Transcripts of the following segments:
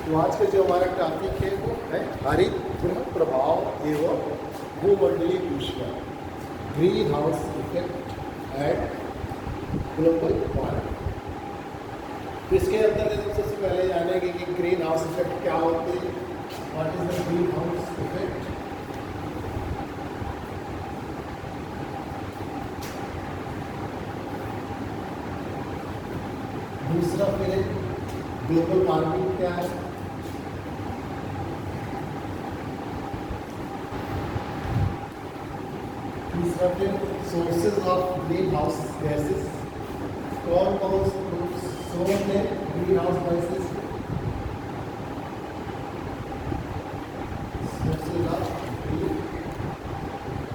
तो आज का जो हमारा टॉपिक है वो है हरित गृह प्रभाव एवं भूमंडलीय ऊष्मा, green house effect and global warming. तो इसके अंदर सबसे पहले जानेंगे कि ग्रीन हाउस इफेक्ट क्या होते हैं, what is the green house effect. दूसरा फिर ग्लोबल वार्मिंग क्या है, तीसरा फिर sources of green house gases, कौन कौन से सोर्स है green house gases, sources of green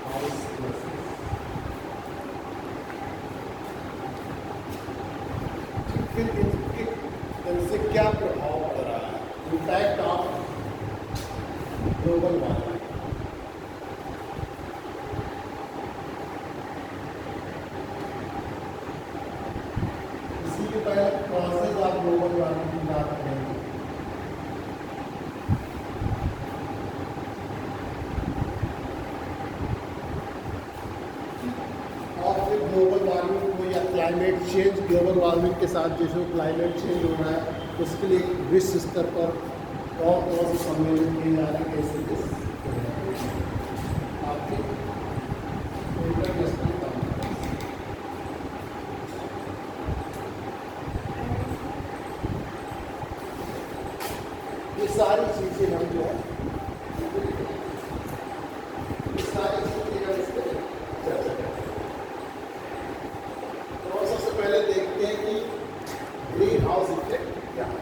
house gases. फिर इनसे क्या प्रभाव पड़ रहा है, impact of global warming. Causes of global warming की बात करेंगे। और फिर ग्लोबल वार्मिंग को या क्लाइमेट चेंज, ग्लोबल वार्मिंग के साथ जो क्लाइमेट चेंज हो रहा है उसके लिए विश्व स्तर पर कौन कौन से सम्मेलन किए जा रहे हैं, कैसे आपके इंटरनेशनल सारी चीजें हम जो है सारी चीजें हम इस पर चर्चा करेंगे। तो सबसे पहले देखते हैं कि ग्रीन हाउस इफेक्ट क्या है।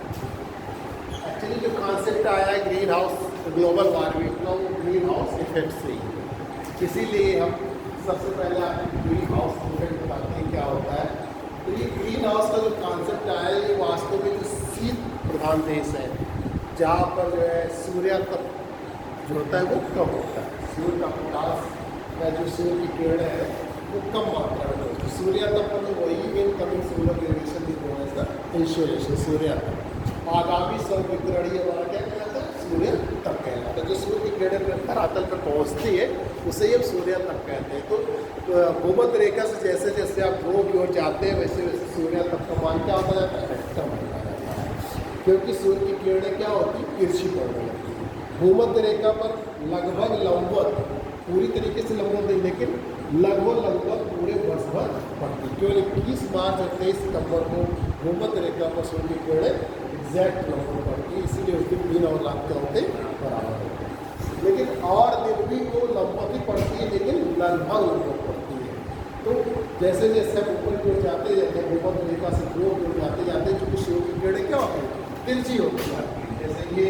एक्चुअली जो कॉन्सेप्ट आया है ग्रीन हाउस ग्लोबल वार्मिंग का, वो ग्रीन हाउस इफेक्ट से ही है। इसीलिए हम सबसे पहले आपको ग्रीन हाउस इफेक्ट बताते हैं क्या होता है। तो ये ग्रीन हाउस का जो कॉन्सेप्ट आया है ये वास्तव में जो शीत प्रधान देश है, जहाँ पर जो है सूर्य तप जो होता है वो कम होता है, सूर्य का प्रकाश या जो सूर्य की किरणें है वो कम मात्रा में होती है। सूर्य तप मतलब वही मेन कमिंग सोलर रेडिएशन की इंसोलेशन सूर्य तप। आगामी सौरविकिरण ये हमारा क्या कहलाता है, सूर्य तप कहलाता है। जो सूर्य की किरणें धरातल पर पहुँचती है उसे ही हम सूर्य तप कहते हैं। तो भूमध्य रेखा से जैसे जैसे आप ध्रुव की ओर जाते हैं वैसे वैसे सूर्य तप का मान क्या होता जाता है, कम होता जाता है, क्योंकि सूर्य की किरणें क्या होती है, तिरछी पड़ने लगती है। भूमध्य रेखा पर लगभग लंबवत, पूरी तरीके से लंबवत नहीं लेकिन लगभग पूरे वर्ष भर पड़ती है। केवल 21 मार्च और 23 सितंबर को भूमध्य रेखा पर सूर्य की किरणें एग्जैक्ट लंबवत पड़ती है, इसीलिए उस दिन दिन और रात के होते बराबर होते हैं। लेकिन और दिन भी वो लंबवत ही पड़ती है, लेकिन लगभग लंबवत पड़ती है। तो जैसे जैसे हम ऊपर की ओर जाते जाते हैं, भूमध्य रेखा से ध्रुव की ओर जाते जाते चूँकि सूर्य की किरणें क्या होती है, तिरछी होती जाती है। जैसे ये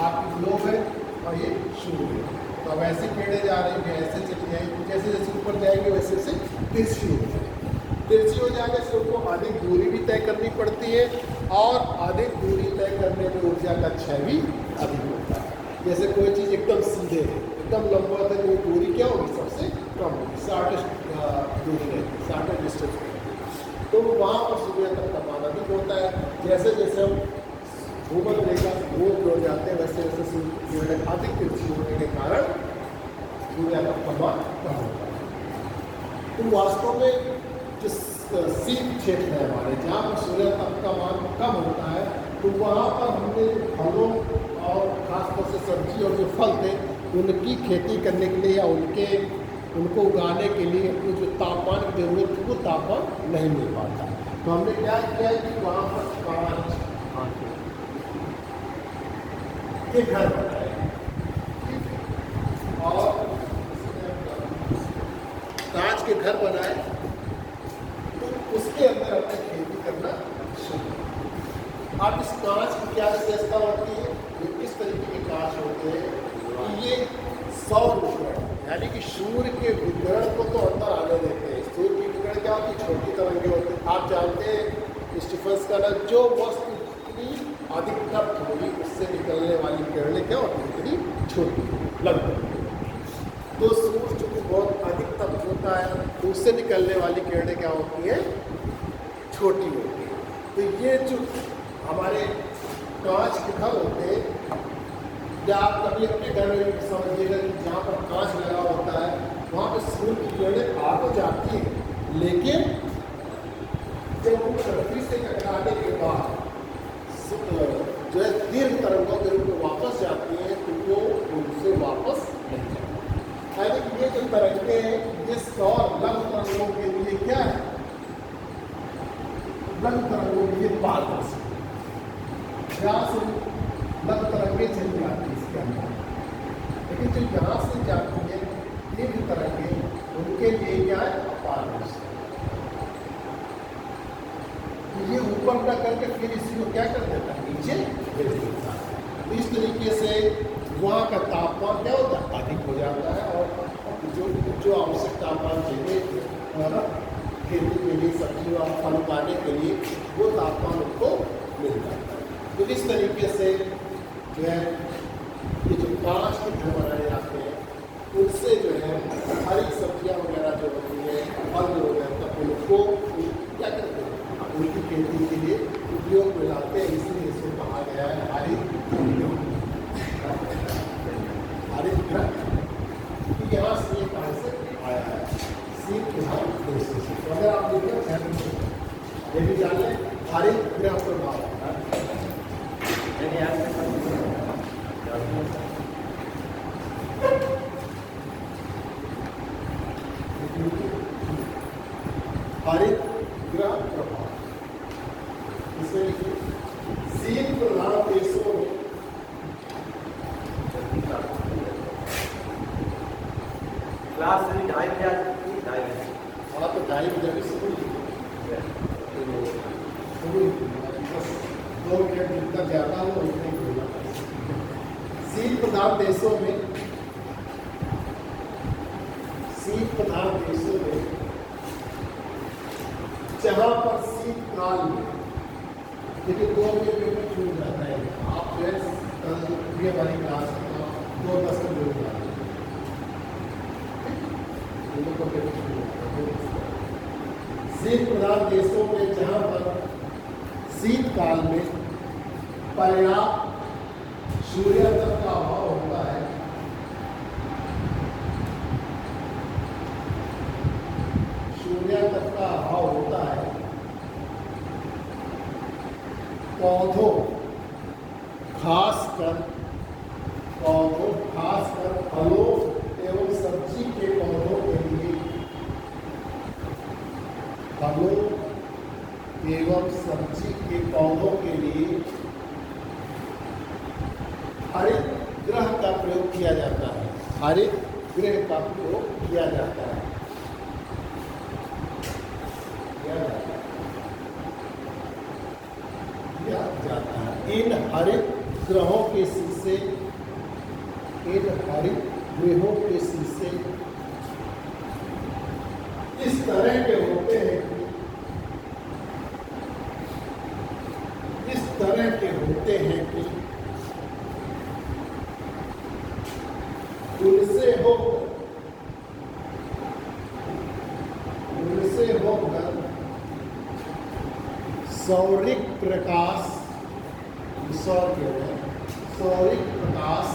आपकी ग्लोब है और ये सूर्य है, तो अब ऐसे किरणें जा रही है, ऐसे चली जाएंगी, जैसे जैसे ऊपर जाएंगे वैसे वैसे तिरछी हो जाएगी। तिरछी हो जाने से उनको अधिक दूरी भी तय करनी पड़ती है और अधिक दूरी तय करने में ऊर्जा का क्षय भी अधिक होता है। जैसे कोई चीज़ एकदम सीधे है, एकदम लंबा है, तो दूरी क्या होगी, सबसे कम होगी, शॉर्टेस्ट दूरी रहती है, शॉर्टेस्ट डिस्टेंस रहती है। तो वहाँ पर सूर्य तक का मान अधिक होता है। जैसे जैसे हम भूमध्य रेखा से ध्रुव की ओर जाते हैं वैसे वैसे सूर्य अधिक तिरछी होने के कारण सूर्य तक का मान कम होता है। तो वास्तव में जो शीत क्षेत्र है हमारे, जहाँ पर सूर्य तप का मान कम होता है, तो वहाँ पर हमने फलों और खासतौर से सब्जी और जो फल थे उनकी खेती करने के लिए या उनको उगाने के लिए हमको जो तापमान की जरूरत थी वो तापमान नहीं मिल पाता। तो हमने क्या किया कि वहाँ पर कांच के घर बनाए और कांच के घर बनाए, तो उसके अंदर हमने खेती करना शुरू। अब इस कांच की क्या विशेषता होती है, ये किस तरीके के कांच होते हैं कि ये सौर विकिरण यानी कि सूर्य के विकिरण को तो अंदर आने देते हैं। सूर्य की विकिरण क्या होती है, छोटी तरंगें होती है। आप जानते हैं स्टीफन्स का ना, जो वस्तु जितनी अधिक तप्त होगी उससे निकलने वाली किरणें क्या होती है, इतनी छोटी लगभग। तो सूर्य चूँकि बहुत अधिक तप्त होता है तो उससे निकलने वाली किरणें क्या होती हैं, छोटी होती है। तो ये जो हमारे कांच के घर होते हैं, या आप कभी अपने घर में समझिएगा कि जहाँ पर कांच लगा होता है वहाँ पर सूर्य की किरणें आ तो जाती है, लेकिन जब वो पृथ्वी से टकराने के बाद जो है दीर्घ तरंगों के रूप में वापस जाती है, तो वो उनसे वापस नहीं जाती। यानी ये जो तरंगे हैं ये सौर लघु तरंगों के लिए क्या है, लघु तरंगों के लिए पारदर्शी, जहाँ से लघु तरंगे चली जाती है इसके अंदर, लेकिन जो यहाँ से जाती है दीर्घ तरंगे उनके लिए क्या है, अपारदर्शी। ये ऊपर न करके फिर इसी को क्या कर देता है, नीचे गिर देता है। इस तरीके से वहाँ का तापमान क्या होता है, अधिक हो जाता है, और जो आवश्यक तापमान चाहिए खेती के लिए, सब्जी और फल उगाने के लिए, वो तापमान उनको मिल जाता है। तो इस तरीके से जो है ये जो कांच के घर बनाए जाते हैं उनसे जो है हरी सब्जियाँ वगैरह जो होती है, फल जो होता है, तब उनको क्या करते हैं, उनकी खेती के लिए उपयोग में लाते हैं। इसलिए इसको कहा गया है हरित गृह। यहाँ से ये कहाँ से आया है, सीख प्रभाव देश से। तो अगर आप देखिए ये भी जान लें हरित गृह प्रभाव हरित गृह प्रभाव, इसमें शीत प्रधान देशों में क्लास 2.5 बजे हाँ तो 2:30 बजे शुरू 2 मिनट जितना ज़्यादा हो उतने ही होगा। शीत प्रधान देशों में, शीत प्रधान देशों में जहाँ पर शीतकाल में, देखिए 2 बजे पेपर छूट जाता है, आप जो है ये वाली क्लास 2:10 में जुड़ जाते हैं, शीत प्रधान देशों में जहाँ पर शीतकाल में पर्याप्त सूर्यातप का अभाव होता है, सूर्यातप का अभाव होता है, पौधों खासकर फलों एवं सब्जी के पौधों के लिए, फलों एवं सब्जी के पौधों के लिए हरित गृह का प्रयोग किया जाता है, हरित गृह का प्रयोग किया जाता है। इन हरित ग्रहों के शीशे, इन हरित गृहों के शीशे इस तरह के होते हैं कि, इस तरह के होते हैं कि उनसे होकर सौरिक प्रकाश, सौरिक प्रकाश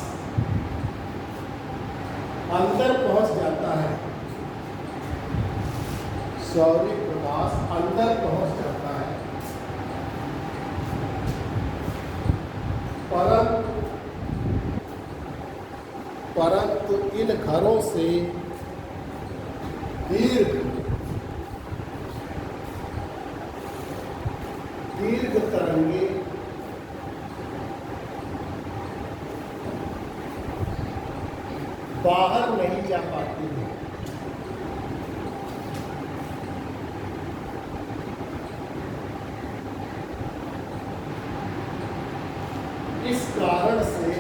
अंदर पहुंच जाता है, सौरिक प्रकाश अंदर पहुंच जाता है, परंतु इन घरों से दीर्घ तरंगे बाहर नहीं जा पाती हैं। इस कारण से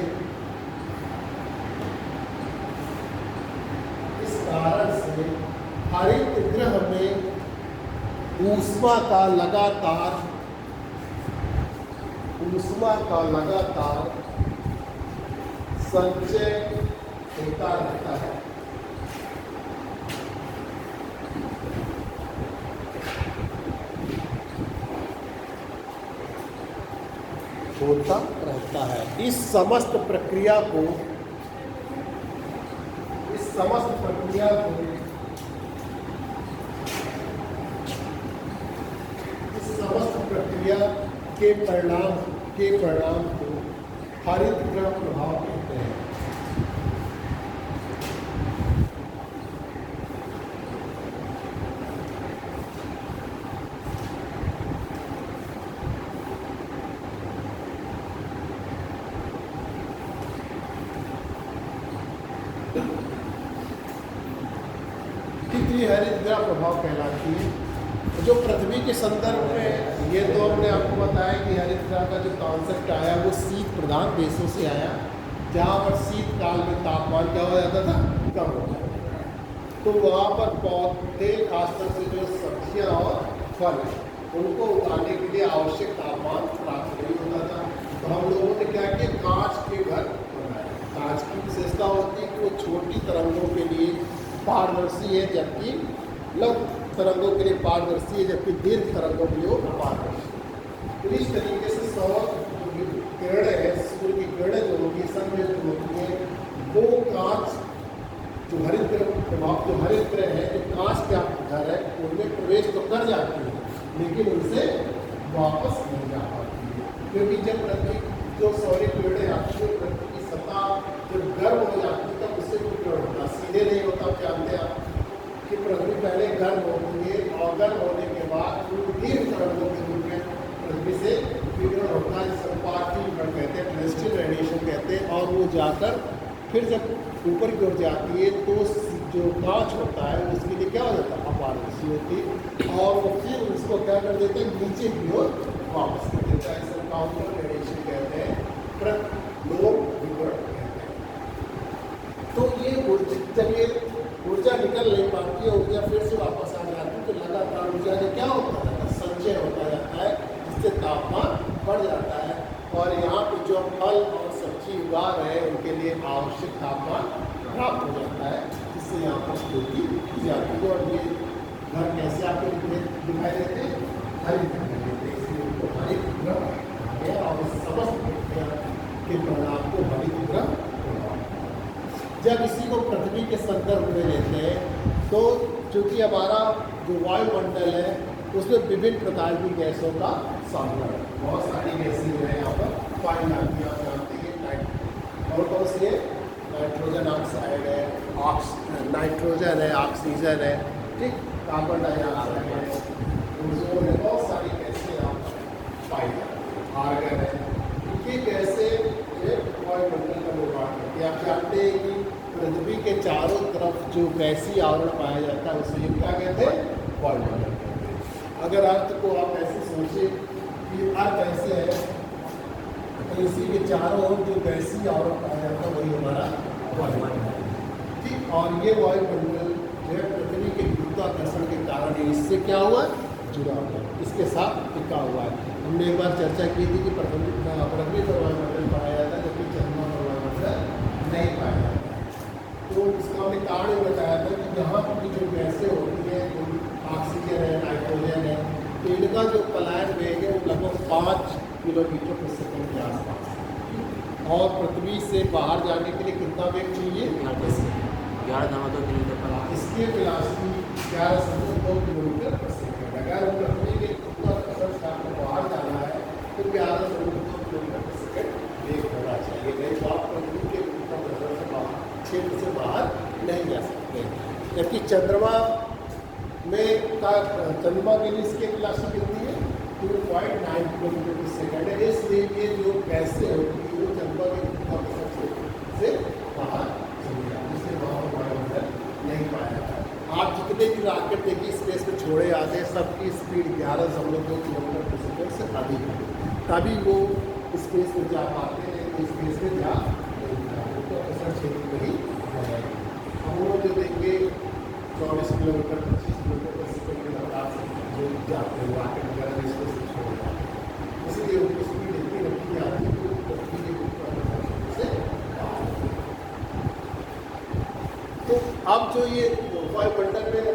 हरित गृह में ऊष्मा का लगातार संचय होता रहता है। होता होता है। इस समस्त प्रक्रिया को के परिणाम को हरितगृह प्रभाव कहते हैं। हरितगृह प्रभाव कहलाती है। जो पृथ्वी के संदर्भ में, ये तो हमने आपको बताया कि हरितगृह का जो कॉन्सेप्ट आया वो शीत प्रधान देशों से आया, जहाँ पर शीतकाल में तापमान क्या हो जाता था, कम हो जाता था। तो वहाँ पर पौधे, खासतौर से जो सब्जियाँ और फल, उनको उगाने के लिए आवश्यक तापमान प्राप्त नहीं होता था। तो हम लोगों ने क्या किया, कांच के घर बनाए। कांच की विशेषता होती है कि वो छोटी तरंगों के लिए पारदर्शी है, जबकि लघु तरंगों के लिए पारदर्शी है, जबकि दीर्घ तरंगों के लिए अपारदर्शी। तो इस तरीके से सौर किरणें है, सूर्य की किरणें जो होगी, संवेदित होती है, वो कांच जो हरितगृह प्रभाव, जो हरितगृह है, जो कांच के घर है, उनमें प्रवेश तो कर जाती है, लेकिन उनसे वापस नहीं जा पाती है। क्योंकि जब पृथ्वी जो सौर किरणें आती है, पृथ्वी की सतह जब गर्म हो जाती है, तब उससे विकिरण होता, सीधे नहीं होता। जानते हैं आप कि पृथ्वी पहले गर्म होती है, और गर्म होने के बाद दीर्घ तरंगों के रूप में पृथ्वी से विकिरण होता है, जिसे पार्थिव विकिरण कहते हैं, टेरेस्ट्रियल रेडिएशन कहते हैं। और वो जाकर फिर जब ऊपर की ओर जाती है, तो जो कांच होता है उसके लिए क्या हो जाता है, अपारदर्शी होती है, और वो फिर उसको क्या कर देते हैं, नीचे की ओर वापस कर देता है। इसे काउंटर रेडिएशन कहते हैं, प्रतिलोम विकिरण कहते हैं। तो ये जब ये ऊर्जा निकल नहीं पाती है, ऊर्जा फिर से वापस आ जाती है, तो लगातार ऊर्जा का क्या होता है, संचय होता जाता है, जिससे तापमान बढ़ जाता है। और यहाँ पे जो फल और सब्जी उगा रहे हैं, उनके लिए आवश्यक तापमान प्राप्त हो जाता है, जिससे यहाँ पर खेती की जाती है। और ये घर कैसे आपको दिखाई देते हैं, हरितगृह देते हैं, इसलिए उनको हरितगृह और समस्त के परिणाम को हरितगृह। जब इसी को पृथ्वी के संदर्भ में लेते हैं, तो चूँकि हमारा जो वायुमंडल है, उसमें विभिन्न प्रकार की गैसों का सामना है। बहुत सारी गैसें जो है यहाँ पर पाई जाती है। आप जानते हैं और कौन सी है, नाइट्रोजन ऑक्साइड है, नाइट्रोजन है, ऑक्सीजन है, ठीक, कार्बन डाइऑक्साइड है, ओजोन है, बहुत सारी गैसें यहाँ पर पाई जाती है, आर्गन है। ये गैसें वायुमंडल का निर्माण करती है। आप जानते हैं कि पृथ्वी के चारों तरफ जो गैसीय आवरण पाया जाता है, उसे क्या कहते हैं, वायुमंडल कहते हैं। अगर अर्थ को आप ऐसे सोचें कि अर्थ ऐसे है, तो इसी के चारों ओर जो गैसीय आवरण पाया जाता है, वही हमारा वायुमंडल है, ठीक। और ये वायुमंडल जो है पृथ्वी के गुरुत्वाकर्षण के कारण इससे क्या हुआ, जुड़ा हुआ है, इसके साथ टिका हुआ है। हमने एक बार चर्चा की थी कि पृथ्वी पर वायुमंडल पाया जाता है, जबकि चंद्रमा पर वायुमंडल नहीं पाया जाता है। तो इसका हमने कारण बताया था कि यहाँ की जो गैसें होती हैं, ऑक्सीजन है, नाइट्रोजन है, तो इनका जो पलायन वेग है वो लगभग 5 किलोमीटर प्रति सेकंड के आसपास है। और पृथ्वी से बाहर जाने के लिए कितना वेग चाहिए, 11.2 किलोमीटर पर आवर। इसके वेलोसिटी 11.2 किलोमीटर प्रति सेकंड। अगर हम पृथ्वी के गुरुत्वाकर्षण से आपको बाहर जाना है, तो 11.2 किलोमीटर प्रति सेकंड वेग होना चाहिए, नहीं तो आप पृथ्वी के गुरुत्वाकर्षण से बाहर, क्षेत्र से बाहर नहीं जा सकते। जबकि चंद्रमा के लिए इसकी वेलोसिटी कितनी है, 2.9 किलोमीटर प्रति सेकंड है। इसलिए ये जो गैसें होती है, वो चंद्रमा के गुरुत्वाकर्षण से बाहर चली जाती है, इसलिए वहाँ पर वायुमंडल नहीं पाया जाता है। आप जितने भी रॉकेट देखिए स्पेस में छोड़े जाते हैं, सबकी स्पीड 11.2 किलोमीटर प्रति सेकंड से अधिक है, तभी वो स्पेस में जा पाते हैं। तो स्पेस में जा गुरुत्वाकर्षण क्षेत्र में ही हो जाएगी। हम लोग जो देंगे 24 किलोमीटर 25 किलोमीटर प्रति सेकंड की रफ्तार से जो जाते हैं रॉकेट वगैरह स्पेस में छोड़ जाते हैं, इसलिए उनकी स्पीड इतनी रखी जाती है कि पृथ्वी के गुरुत्वाकर्षण से बाहर। तो अब जो ये वायुमंडल में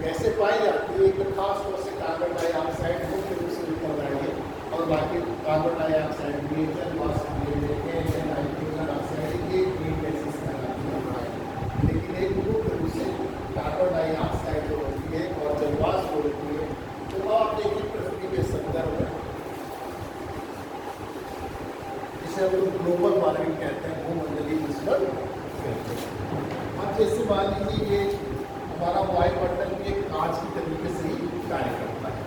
गैसें पाई जाती है, एक खास तौर से कार्बन डाइऑक्साइड मुख्य रूप से निकल रही है, और बाकी कार्बन डाइऑक्साइड भी जल वाष्प जिसे हम लोग ग्लोबल वार्मिंग कहते हैं, भूमंडलीय विस्फोट कहते हैं। अब जैसे मान लीजिए ये हमारा वायुमंडल भी एक कांच की तरीके से ही कार्य करता है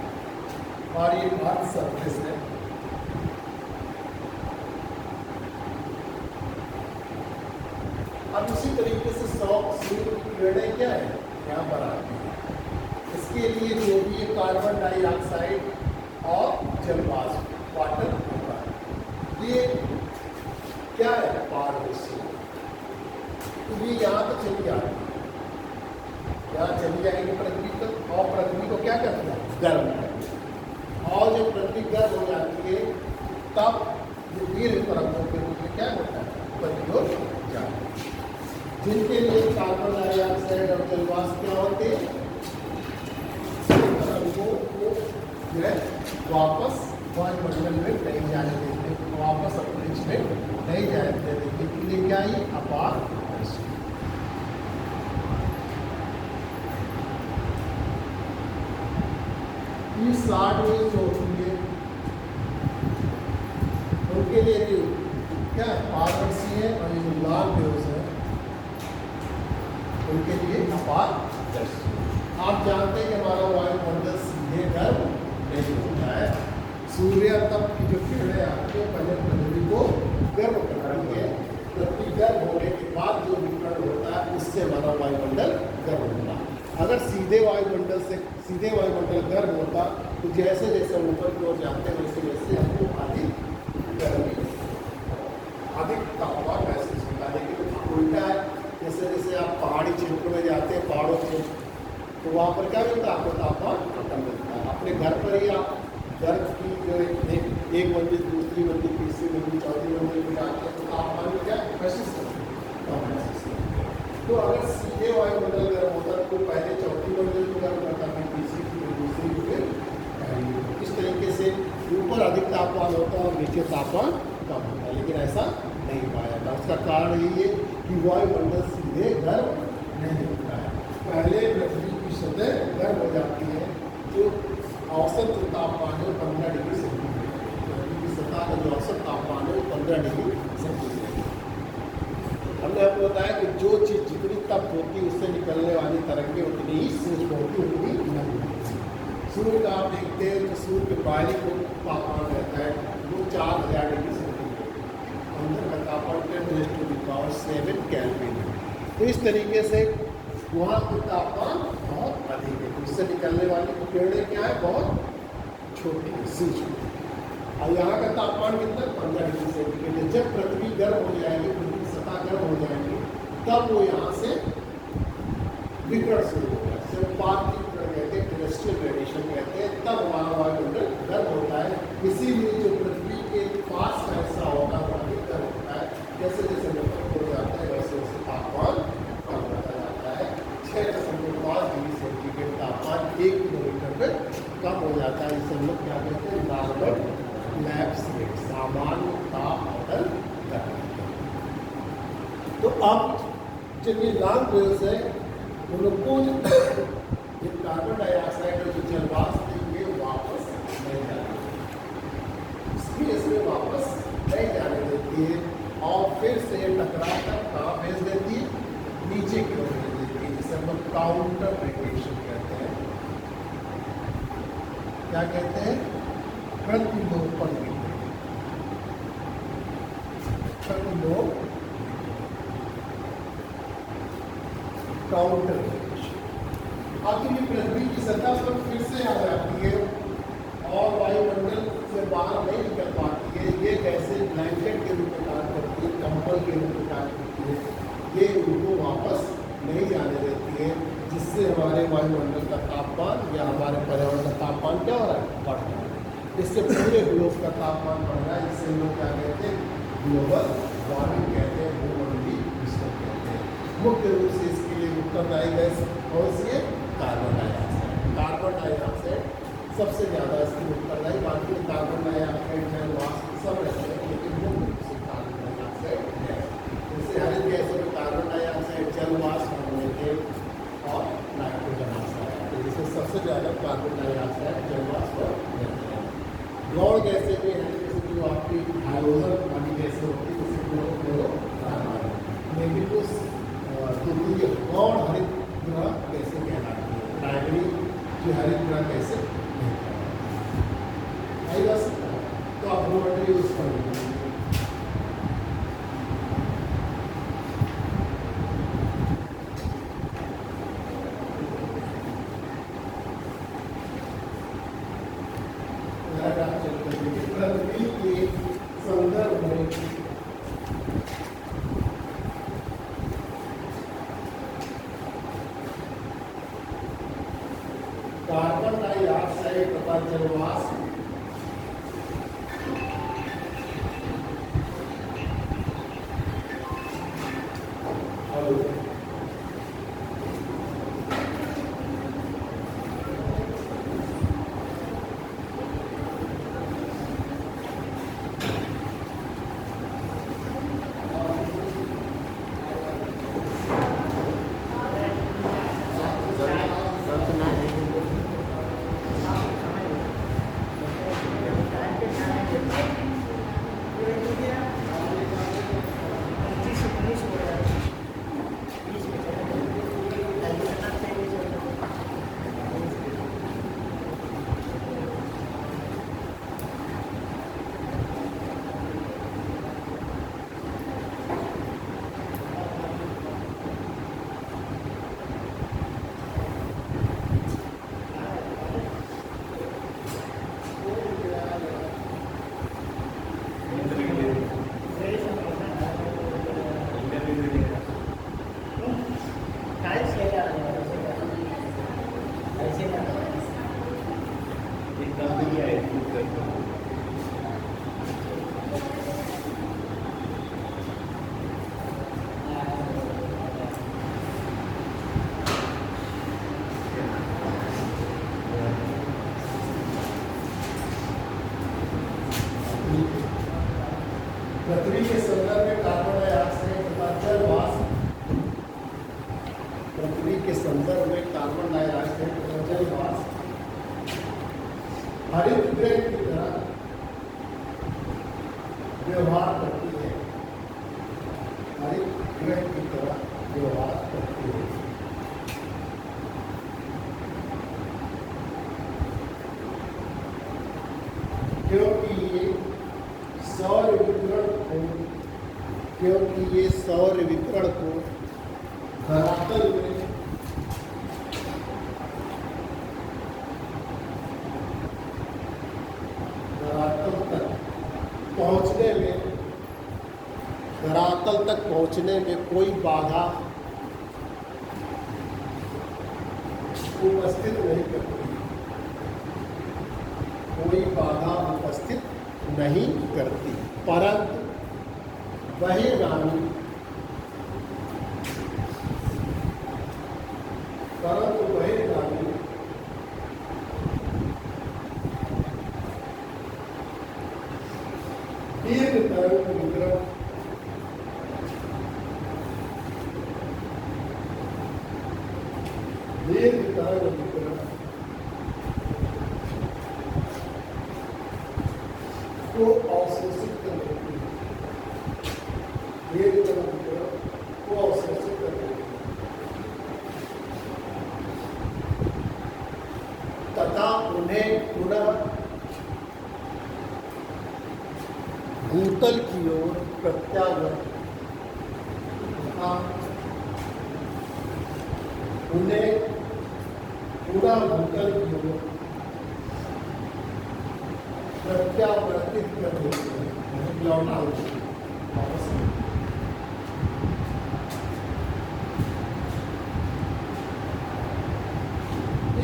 और ये अर्थ सरफेस है। अब इसी तरीके से सूर्य की किरणें क्या है, यहाँ पर आती है। इसके लिए जो भी ये कार्बन डाइऑक्साइड और जल वाष्प वाटर होता है, ये क्या है, पारदर्शी। तो ये यहाँ तो चली आती है, यहाँ चली जाएगी पृथ्वी तक और पृथ्वी को क्या करती है, गर्म करती है। और जब पृथ्वी गर्म हो जाती है तब ये दीर्घ तरंगों के रूप में क्या होता है, उत्पत्ति हो जाती है, जिनके लिए कार्बन डाइऑक्साइड और जल वाष्प क्या होते हैं, तरंगों को जो है वापस वायुमंडल में नहीं जाने देते, वापस अंतरिक्ष में नहीं जाने देते। इसलिए क्या ही अपारदर्शी। ये 60 वेव्स जो होती है उनके लिए भी क्या पारदर्शी है, और ये जो लाल वेव्स है उनके लिए अपारदर्शी। आप जानते हैं कि हमारा वायुमंडल सीधे गर्म नहीं होता है। सूर्य तप की जो किरणें आती है पहले पृथ्वी को गर्म करती है, पृथ्वी गर्म होने के बाद जो विकिरण होता है उससे हमारा वायुमंडल गर्म होता है। अगर सीधे वायुमंडल गर्म होता तो जैसे जैसे ऊपर की ओर जाते हैं वैसे वैसे हमको अधिक तापमान महसूस होता है। लेकिन उल्टा है, जैसे जैसे आप पहाड़ी क्षेत्र में जाते हैं, पहाड़ों के तो वहाँ पर क्या मिलता है, आपको तापमान कम मिलता है। अपने घर पर ही आप घर की जो एक मंजिल, दूसरी मंजिल, तीसरी मंजिल, चौथी मंजिल में जाते हैं तो तापमान में क्या महसूस कम महसूस होता है। तो अगर सीधे वायुमंडल गर्म होता तो पहले चौथी मंजिल को गर्म करता, फिर तीसरी, फिर दूसरी, फिर पहली। इस तरीके से ऊपर अधिक तापमान होता है और नीचे तापमान कम होता है, लेकिन ऐसा नहीं पाया था। उसका कारण यही है कि वायुमंडल सीधे गर्म नहीं होता है। पहले पृथ्वी की सतह गर्म हो जाती है, जो औसत तापमान है 15 डिग्री सेंटीग्रेड। पृथ्वी की सतह का जो औसत तापमान है 15 डिग्री सेंटीग्रेड। हमने आपको बताया कि जो चीज़ जितनी तप्त होती है उससे निकलने वाली तरंगें उतनी ही सूक्ष्म होती, उतनी नहीं होती। सूर्य का आप देखते हैं तो सूर्य के बाहरी को तापमान रहता है वो 4000 डिग्री सेंटीग्रेड, अंदर का तापमान 10⁻⁷ केल्विन है। तो इस तरीके से वहाँ का तापमान बहुत अधिक है, उससे निकलने वाली किरणें क्या है, बहुत छोटी है, सूक्ष्म। और यहाँ का तापमान कितना, 15 डिग्री सेंटीग्रेड है। जब पृथ्वी गर्म हो जाएगी, पृथ्वी की सतह गर्म हो जाएगी, तब वो यहाँ से विकिरण शुरू होगा, जिसे पार्थिव विकिरण कहते हैं, टेरेस्ट्रियल रेडिएशन कहते हैं। तब हमारा वायुमंडल गर्म होता है। इसीलिए जो पृथ्वी के पास का हिस्सा होगा वो अधिक गर्म होता है। जैसे जैसे निकट हो जाता है वैसे वैसे तापमान कम होता जाता है। 6.5 डिग्री सेंटीग्रेड तापमान 1 किलोमीटर पर कम हो जाता है। इसे हम लोग क्या कहते हैं, नॉर्मल लैप्स रेट, सामान्य ताप अवधि करते हैं। तो अब जब ये लॉन्ग वेव्स है उनको जो कार्बन डाइऑक्साइड और जो जल वाष्प है ये वापस नहीं जाती, स्पेस में वापस नहीं जाने देती है और फिर से टकरा कर कहाँ भेज देती है, नीचे की ओर भेज देती है, जिसे हम लोग काउंटर रेडिएशन कहते हैं। क्या कहते हैं, प्रतिलोपन। प्रतिलोप काउंटर रेडिएशन। आखिर ये पृथ्वी की सतह पर फिर से आ जाती है और वायुमंडल से बाहर नहीं निकल पाती है। ये कैसे ब्लैंकेट के रूप में कार्य करती है, कंबल के रूप में कार्य करती है, ये उनको वापस नहीं जाने देती है, जिससे हमारे वायुमंडल का तापमान या हमारे पर्यावरण का तापमान क्या हो रहा है, बढ़ रहा है। इससे पूरे ग्लोब का तापमान बढ़ रहा है। इससे हम लोग क्या कहते हैं, ग्लोबल वार्मिंग कहते हैं, भूमंडलीय विस्फोट कहते हैं। मुख्य रूप से इसके लिए उत्तरदायी गैस कौन सी है, कार्बन डाइऑक्साइड। कार्बन डाइऑक्साइड सबसे ज़्यादा इसकी उत्तरदायी, बाकी कार्बन डाइऑक्साइड जल वाष्प सब रहते हैं, लेकिन मुख्य रूप से कार्बन डाइऑक्साइड गैस। जैसे हरित गैसों में कार्बन डाइऑक्साइड, जल वाष्प, मीथेन और नाइट्रोजन ऑक्साइड, तो जिसमें सबसे ज़्यादा कार्बन डाइऑक्साइड, जल वाष्प रहते हैं। गौण गैसें भी हैं, जैसे जो आपकी हाइड्रोजन वाली गैसें हरित गृह कैसे नहीं करना। आई बस तो आप रोटरी यूज कर लीजिए। पृथ्वी के संदर्भ में कार्बन डाइऑक्साइड तथा जलवाष्प पृथ्वी के संदर्भ में कार्बन डाइऑक्साइड तथा जल वाष्प, पृथ्वी के संदर्भ में कार्बन डाइऑक्साइड तथा जल वाष्प हरित गृह की तरह व्यवहार करती है, हरित गृह की तरह व्यवहार करती है। क्योंकि ये सौर विकिरण को धरातल में धरातल तक पहुंचने में कोई बाधा उपस्थित नहीं करती, कोई बाधा उपस्थित नहीं करती, परंतु बहिर्गामी दीर्घ तरंग विकिरण को अवशोषित कर लेती है, दीर्घ तरंग विकिरण को अवशोषित कर लेती है तथा उन्हें पुनः भूतल की ओर प्रत्यावर्तित तथा उन्हें पूरा भूतल की ओर प्रत्यावर्तित कर देते हैं, लौटा वापस।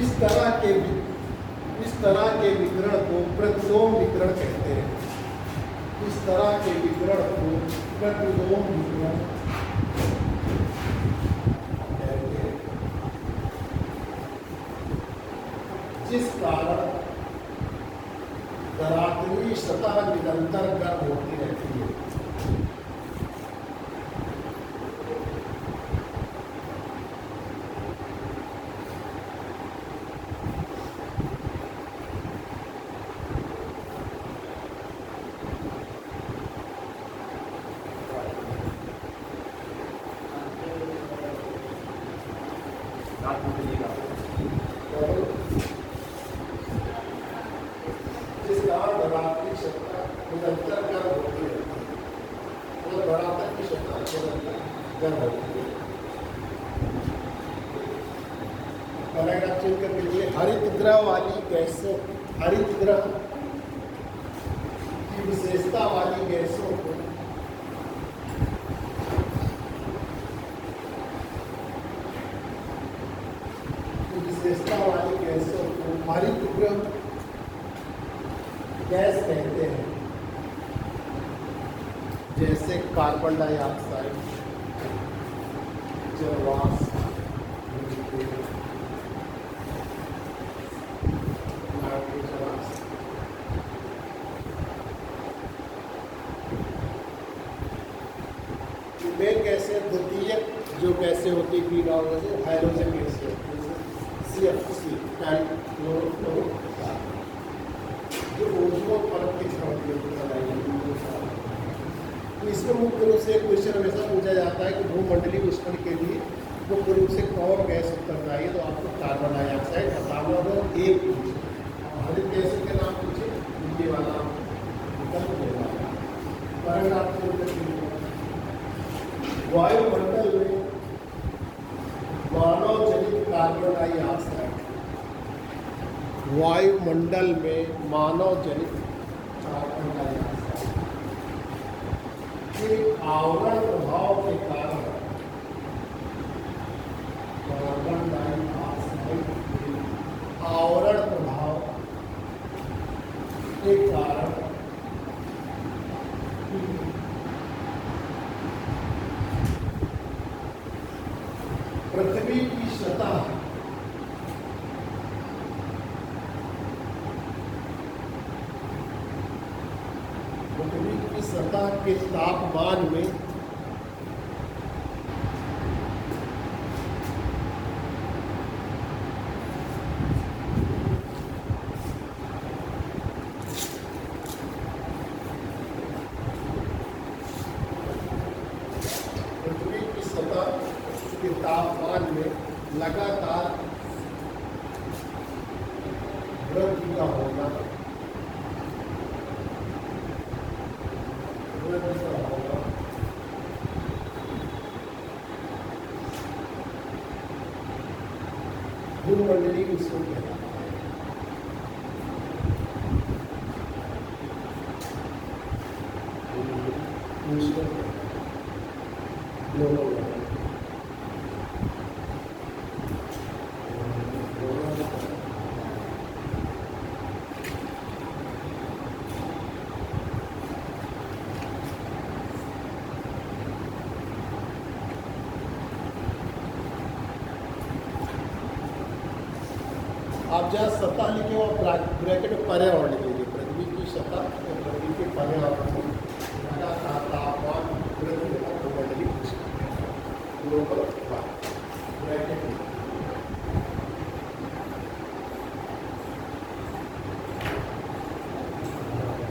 इस तरह के विकिरण को प्रतिलोम विकिरण कहते हैं। इस तरह के विकिरण को प्रतिलोम विकिरण कहते हैं, जिस कारण धरातलीय सतह निरंतर गर्म होती रहती है। और बढ़ाता है कि शक्कर गर्म होती है। पैराग्राफ चेंज करके लिए हरित ग्रह वाली गैसों, हरित ग्रह की विशेषता वाली गैसों को विशेषता वाली गैसों को हरित ग्रह गैस कहते हैं, जैसे कार्बन डाइऑक्साइड, जलवाष्प, नाइट्रोजन ऑक्साइड। मेन गैसें द्वितीय जो गैसें होती है ग्रीन हाउस में, हाइड्रोजन गैसें होती है, CFC जो ओजोन परत की तो इसमें मुख्य रूप से एक क्वेश्चन हमेशा पूछा जाता है कि भूमंडलीय उष्णन के लिए मुख्य रूप से कौन गैस उत्तरदायी है, तो आपको कार्बन डाइऑक्साइड बताना होगा। एक हरित गैस के नाम पूछे, ये वाला विकल्प देना पैराग्राफ वायुमंडल में मानव जनित कार्बन डाइऑक्साइड, वायुमंडल में मानव जनित कार्बन डाइऑक्साइड के आवरण प्रभाव के कारण कार्बन डाइऑक्साइड के आवरण प्रभाव के कारण पृथ्वी की सतह सतह के तापमान में पृथ्वी की सतह के तापमान में लगातार वृद्धि का होना भूमंडलीय उष्णन कहलाता है। ग्लोबल वार्मिंग आप जहाँ सतह लिखे हो ब्रैकेट में पर्यावरण लिख लीजिए। पृथ्वी की सतह और पृथ्वी के पर्यावरण में लगातार तापमान वृद्धि होगा, भूमंडलीय उष्णन ग्लोबल वार्मिंग ब्रैकेट में।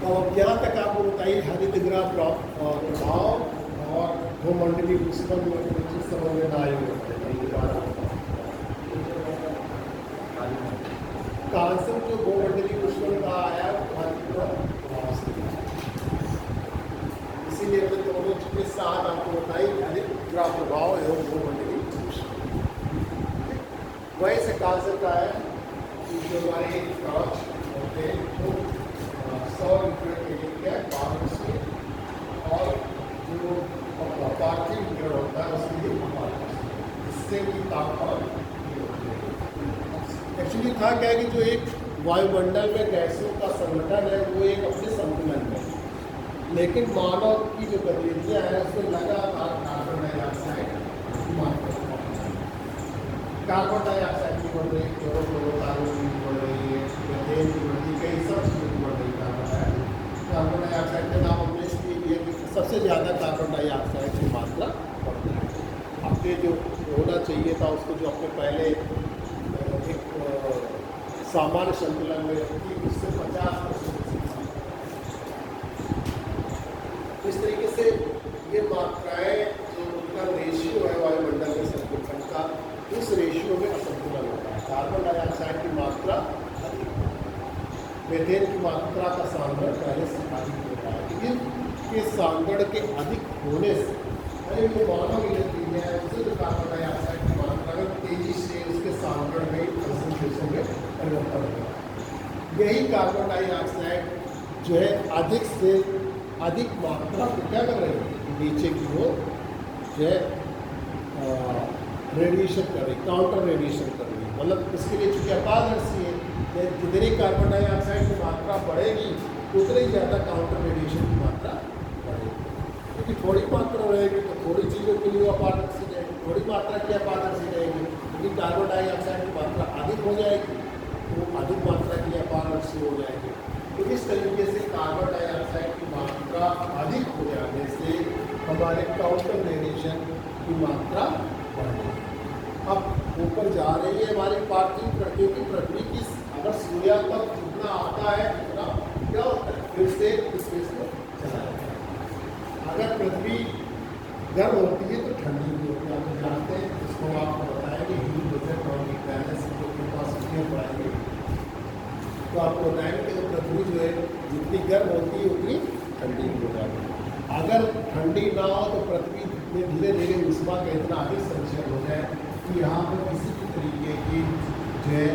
तो अब यहाँ तक आपको बताइए हरित गृह प्रभाव और भूमंडलीय उष्णन में कुछ समझ में ना आए कॉन्सेप्ट जो भूमंडलीय उष्णन का आया इसीलिए हमने दोनों के साथ आपको बताई हरित गृह प्रभाव एवं भूमंडलीय उष्णन। वही से कॉन्सेप्ट आया कि जो हमारे टॉर्च होते हैं वो 100 लीटर के लिए क्या बाहर से, और जो पार्थिव विकिरण होता है उसके लिए इससे भी तापमान। एक्चुअली था क्या है कि जो एक वायुमंडल में गैसों का संगठन है वो एक अपने संतुलन में है, लेकिन मानव की जो गतिविधियाँ हैं उसमें लगातार कार्बन डाइऑक्साइड की मात्रा कार्बन डाइऑक्साइड की बढ़ रही है, क्लोरोफ्लोरोकार्बन की बढ़ रही है, मीथेन की बढ़ रही है, कई सब चीज़ों की बढ़ रही है। कार्बन डाइऑक्साइड का नाम हमने इसलिए दिया कि सबसे ज़्यादा कार्बन डाइऑक्साइड की मात्रा बढ़ती है। आपके जो होना चाहिए था उसको जो अपने पहले एक सामान्य संतुलन में रखी उससे 50% इस तरीके से ये मात्राएं जो उनका रेशियो है वायुमंडल में संतुलन का, उस रेशियो में असंतुलन होता है। कार्बन डाइऑक्साइड की मात्रा अधिक, मीथेन की मात्रा का सामना पहले से अधिक होता है। ये के सांद्रण के अधिक होने से, अरे वो मानव इलेक्ट्रिक है उसे तो कार्बन डाइऑक्साइड की मात्रा में तेजी से उसके सांद्रण में कंसंट्रेशन में परिवर्तन होगा। यही कार्बन डाइऑक्साइड जो है अधिक से अधिक मात्रा को क्या कर रही है, नीचे की ओर जो है रेडिएशन कर रही, काउंटर रेडिएशन कर रही है। मतलब इसके लिए चूंकि अपारदर्शी है, जितनी कार्बन डाइऑक्साइड की मात्रा बढ़ेगी उतनी ज़्यादा काउंटर रेडिएशन की मात्रा बढ़ेगी। क्योंकि थोड़ी मात्रा रहेगी तो थोड़ी चीज़ों के लिए अपारदर्शी रहेगी, थोड़ी मात्रा की अपारदर्शी रहेगी। क्योंकि कार्बन डाइऑक्साइड की मात्रा अधिक हो जाएगी तो अधिक मात्रा की अपारदर्शी हो जाएगी। तो इस तरीके से कार्बन डाइऑक्साइड की मात्रा अधिक हो जाने से हमारे काउंटर रेडिएशन की मात्रा बढ़ेगी। अब ऊपर जा रही है हमारी पार्थिव पृथ्वी की, पृथ्वी की अगर सूर्य तक जितना आता है उतना क्या होता है, फिर से स्पेस में चला जाता है। अगर पृथ्वी गर्म होती है तो ठंडी भी होती है, आप जानते हैं। इसको आपको बताएंगे हीट बजट और हीट बैलेंस के पास पढ़ाएंगे तो आपको बताएंगे कि पृथ्वी जो है जितनी गर्म होती है उतनी ठंडी भी हो जाती है। अगर ठंडी ना हो तो पृथ्वी में धीरे धीरे ऊष्मा का इतना अधिक संचरण हो जाए कि यहाँ पर किसी भी तरीके की जो है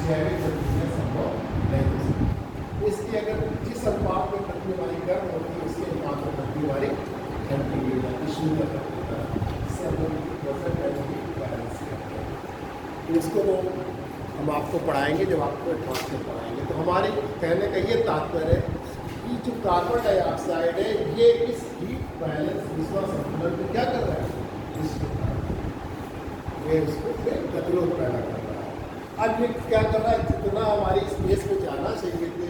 जैविक गतिविधियाँ संभव नहीं हो सकती। इसलिए अगर जिस अनुपात में पृथ्वी हमारी गर्म होती है उसके अनुपात में पृथ्वी हमारी ठंडी भी हो जाती है, शून्य करती है, जिससे हम लोग बैलेंस करते हैं। तो इसको तो हम आपको पढ़ाएंगे जब आपको एडवांस में पढ़ाएंगे। तो हमारे कहने का ये तात्पर्य है कि जो कार्बन डाइऑक्साइड है ये इस हीट बैलेंस विश्व संतुलन को क्या कर रहा है, ये इसको गतिरोध पैदा कर रहा है। अब ये क्या कर रहा है, जितना हमारी स्पेस में जाना चाहिए थी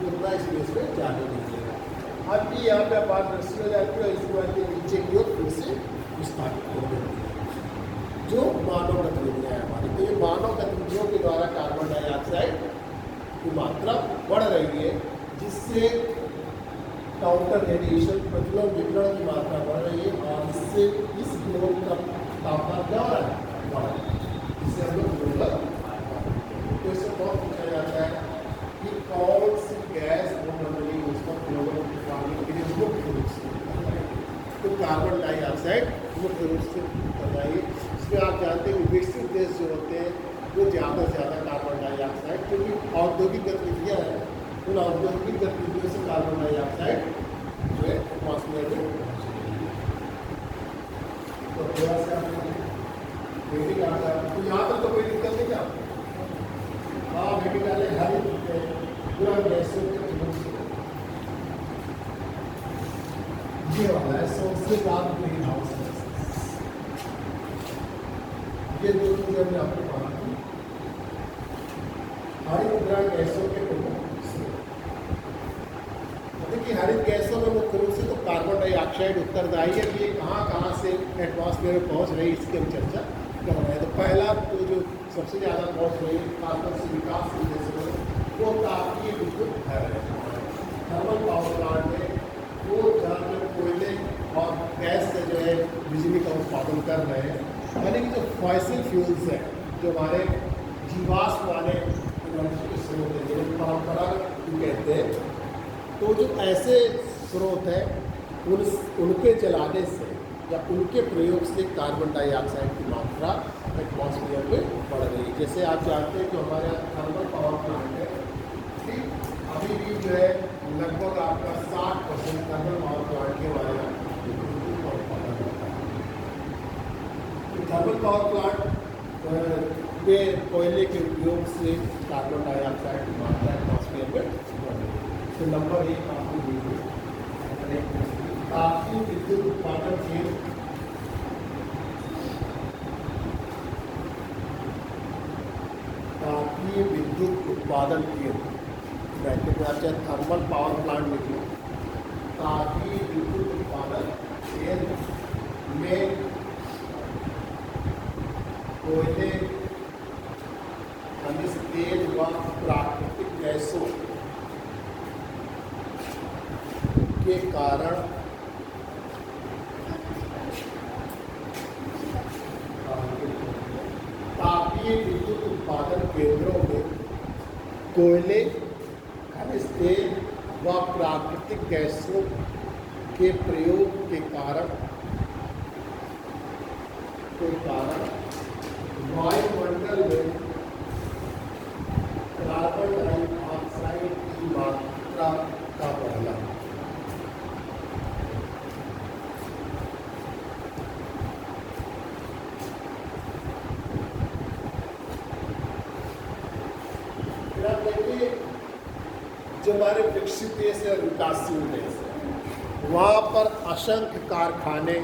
उतना स्पेस में जाने नहीं देगा। अब भी यहाँ पे अपारदर्शी हो जाती है और इसके बाद ये नीचे की ओर फिर से विस्थापित हो जाती है। जो मानव गतिविधियाँ हैं हमारी, तो ये मानव गतिविधियों के द्वारा कार्बन डाइऑक्साइड की मात्रा बढ़ रही है, जिससे काउंटर रेडिएशन प्रतिलोम विकिरण की मात्रा बढ़ रही है और इससे इस ग्लोब का तापमान क्या हो रहा है, बढ़ रहा है। इससे हम लोग ग्लोबल तो इससे बहुत पूछा जाता है कि कौन सी गैस नॉर्मली उसको ग्लोबल वार्मिंग के लिए मुख्य रूप से तो कार्बन डाइऑक्साइड मुख्य रूप से बताइए। इसमें आप जानते हैं विकसित देश जो होते हैं वो ज़्यादा से ज़्यादा कार्बन डाइऑक्साइड, क्योंकि औद्योगिक गतिविधियाँ हैं, उन औद्योगिक गतिविधियों से कार्बन डाइऑक्साइड जो है एटमॉस्फेयर में तो थोड़ा सा मीटिंग आता है। तो यहाँ तक तो कोई दिक्कत नहीं क्या? हाँ, मीटिंग आने हर पूरा गैसों के ये वाला है सबसे ज़्यादा ग्रीन हाउस गैसेस। ये दो चीज़ें हमने आपको पढ़ा थी, हरित गैसों के प्रमुख। देखिए हरित गैसों में मुख्य रूप से तो कार्बन डाइऑक्साइड उत्तरदायी है। ये कहाँ कहाँ से एटमॉस्फेयर में पहुँच रही है इसकी हम चर्चा कर रहे हैं। तो पहला तो जो सबसे ज़्यादा पहुँच रही है कार्बन से विकासशील देशों में वो तापीय विद्युत है, थर्मल पावर प्लांट में वो जहाँ पे कोयले और गैस से जो है बिजली का उत्पादन कर रहे हैं। यानी कि जो फॉसिल फ्यूल्स हैं, जो हमारे जीवाश्म वाले एनर्जी के स्रोत हैं, जिन्हें परंपरागत कहते हैं, तो जो ऐसे स्रोत हैं उनके जलाने से या उनके प्रयोग से कार्बन डाइऑक्साइड की मात्रा एटमॉस्फेयर में बढ़ रही है। जैसे आप जानते हैं जो हमारे यहाँ थर्मल पावर प्लांट है, ठीक अभी भी जो है लगभग आपका 60% थर्मल पावर प्लांट के हमारे यहाँ उत्पादन होता है। तो थर्मल पावर प्लांट में कोयले के उपयोग से कार्बन डाइऑक्साइड की मात्रा एटमॉस्फेयर में बढ़ रही है। तो नंबर 1 आपको तापीय विद्युत उत्पादन केंद्र, तापीय विद्युत उत्पादन केंद्र ब्रैकेट में आप चाहे थर्मल पावर प्लांट लिख लो, तापीय विद्युत उत्पादन केंद्र में कोयले, खनिज तेल व प्राकृतिक गैसों के कारण तापीय विद्युत उत्पादन केंद्रों में कोयले, खनिज तेल व प्राकृतिक गैसों के प्रयोग के कारण वायुमंडल में कार्बन डाइऑक्साइड की मात्रा का बढ़ना। देखिए, जो हमारे विकसित देश है, विकासशील देश है, वहाँ पर असंख्य कारखाने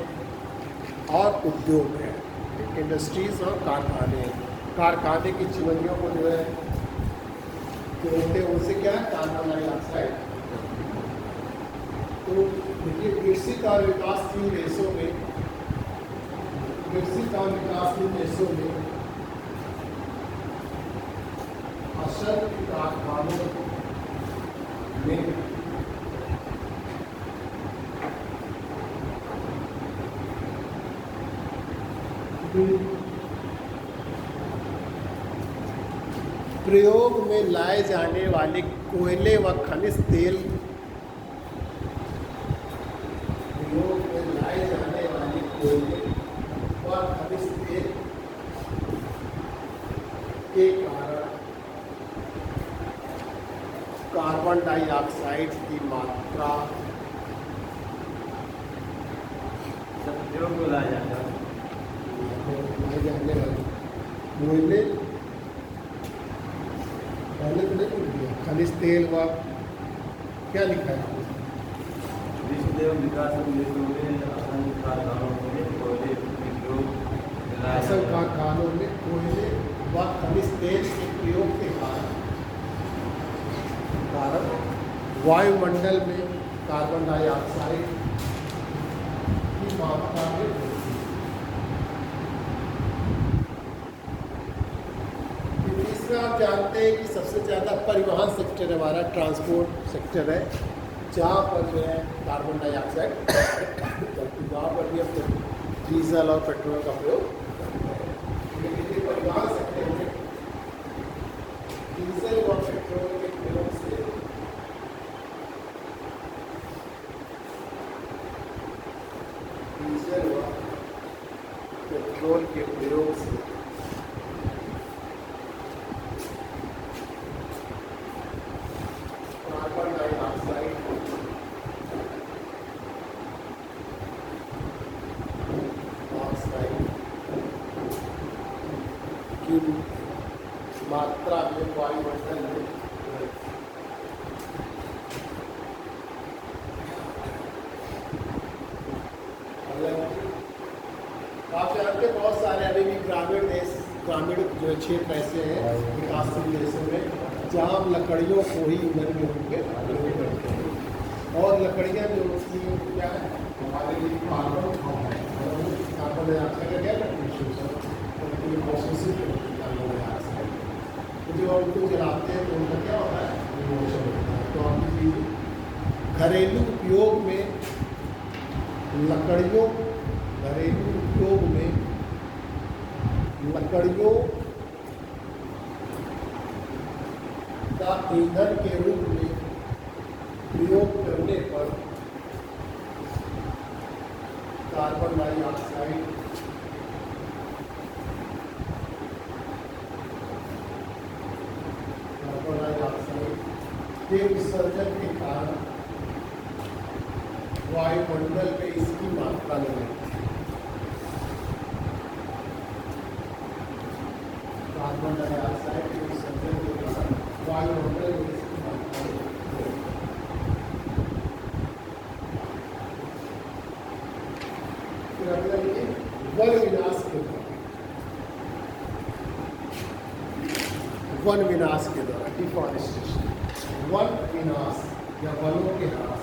और उद्योग हैं, इंडस्ट्रीज और कारखाने की चिमनियों को जो है होते हैं, उनसे क्या है, कार्बन डाइऑक्साइड। तो देखिए, विकसित और विकासशील देशों में असंख्य कारखानों में प्रयोग में लाए जाने वाले कोयले व खनिज तेल के कारण कार्बन डाइऑक्साइड की मात्रा प्रयोग में लाया जाता है। जाने वाले कोयले, पहले तो नहीं लिख दिया, खनिज तेल व क्या लिखा है, विश्व विकास देशों में असंख्य कारखानों में कोयले प्रयोग असंख्य कारखानों में कोयले व खनिज तेल के प्रयोग के कारण वायुमंडल में कार्बन डाइऑक्साइड की मात्रा में वृद्धि। तीसरा, आप जानते हैं कि सबसे ज़्यादा परिवहन सेक्टर हमारा ट्रांसपोर्ट सेक्टर है, जहाँ पर जो है कार्बन डाइऑक्साइड वहाँ पर भी हम डीजल और पेट्रोल का प्रयोग करते हैं। लेकिन परिवहन सेक्टर में डीजल और पेट्रोल के प्रयोग से कार्बन डाइऑक्साइड की मात्रा में वायुमंडल में आप जानते हैं बहुत सारे अभी भी ग्रामीण जो क्षेत्र ऐसे हैं विकासशील देशों में, जहाँ हम लकड़ियों को ही ईंधन के रूप में प्रयोग करते हैं। और लकड़ियाँ जो होती हैं क्या है, हमारे लिए कार्बन डाइऑक्साइड का क्या डाइऑक्साइड, तो जो उनको जलाते हैं तो उनका क्या होता है, रिमोशन होता है। तो आप घरेलू उपयोग में लकड़ियों का ईंधन के रूप में प्रयोग करने पर कार्बन डाइऑक्साइड के विसर्जन के कारण वायुमंडल में इसकी मात्रा में कार्बन डाइऑक्साइड के विसर्जन के कारण वायुमंडल में इसकी मात्रा में फिर अगला वन विनाश के द्वारा डिफॉरेस्टेशन, वन विनाश या वनों के ह्रास।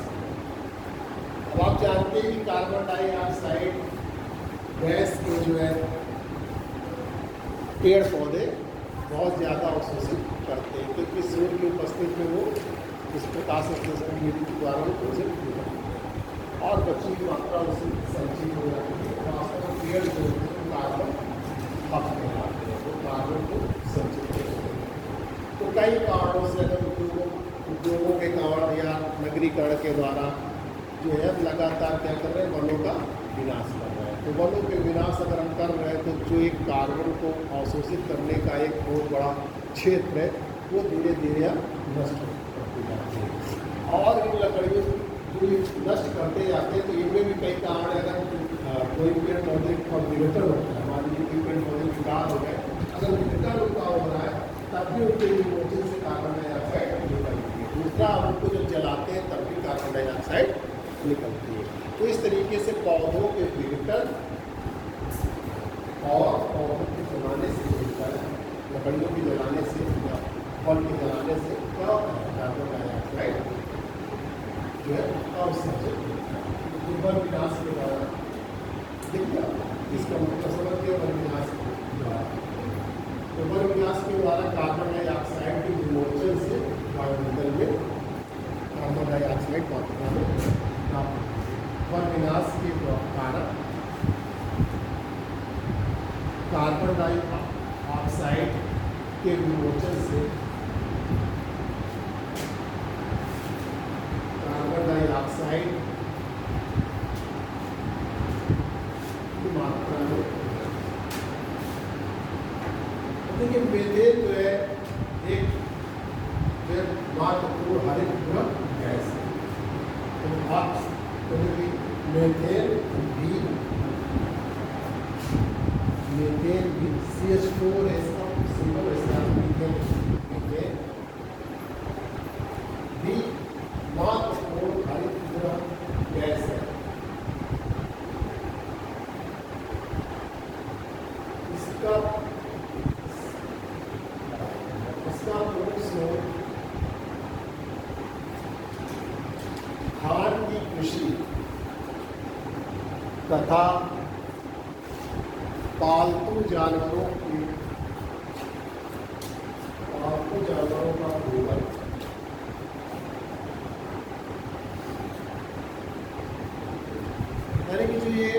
अब आप जानते हैं कि कार्बन डाइऑक्साइड गैस के जो है पेड़ पौधे बहुत ज़्यादा अवशोषित करते हैं, क्योंकि सूर्य की उपस्थिति में वो इस प्रकाश संश्लेषण विधि के द्वारा अवशोषित हो जाते हैं और बची की मात्रा उससे संचित हो जाती है। वास्तव में पेड़ जो होते हैं कार्बन हक में आते हैं, वो कार्बन को संचित करते हैं। तो कई कारणों से अगर उद्योगों के कारण या नगरीकरण के द्वारा जो है लगातार क्या कर रहे हैं, वनों का विनाश कर रहे हैं। तो वनों के विनाश अगर हम कर रहे हैं तो जो एक कार्बन को अवशोषित करने का एक बहुत बड़ा क्षेत्र है वो धीरे धीरे नष्ट होती जाती है। और इन लकड़ियों जो ये नष्ट करते जाते हैं तो इनमें भी कई कारण है। अगर कोई पेड़ पौधे कल्टिवेटर होता है, मान लीजिए पेड़ पौधे विकास हो गए, अगर विकटा रुका हो रहा है तब भी उनके विमोचन से कार्बन डाइऑक्साइड निकलती है। दूसरा, उनको जब जलाते हैं तब भी कार्बन डाइऑक्साइड निकलती है। तो इस तरीके से पौधों के विघटन और पौधों के जलाने से मिलकर लकड़ियों के जलाने से या फल के जलाने से क्या होता है, कार्बन डाइऑक्साइड जो है अवसर्जित होता है। वन विनाश के द्वारा देखिए इसका मुख्य समझ के वन विनाश के द्वारा, तो वन विनाश के द्वारा कार्बन डाइऑक्साइड के विमोचन से वायुमंडल में कार्बन डाइऑक्साइड मात्रा में प्राप्त। वन विनाश के कारण कार्बन डाइऑक्साइड के विमोचन से कार्बन डाइऑक्साइड की मात्रा में, देखिए मीथेन जो है एक महत्वपूर्ण हरित गृह गैस है। तो आप मीथेन भी CH4 है इसका सिंबल, इसका मीथेन भी महत्वपूर्ण हरित गृह गैस है। इसका प्रमुख स्रोत धान की कृषि तथा पालतू जानवरों का गोबर, यानी कि जो ये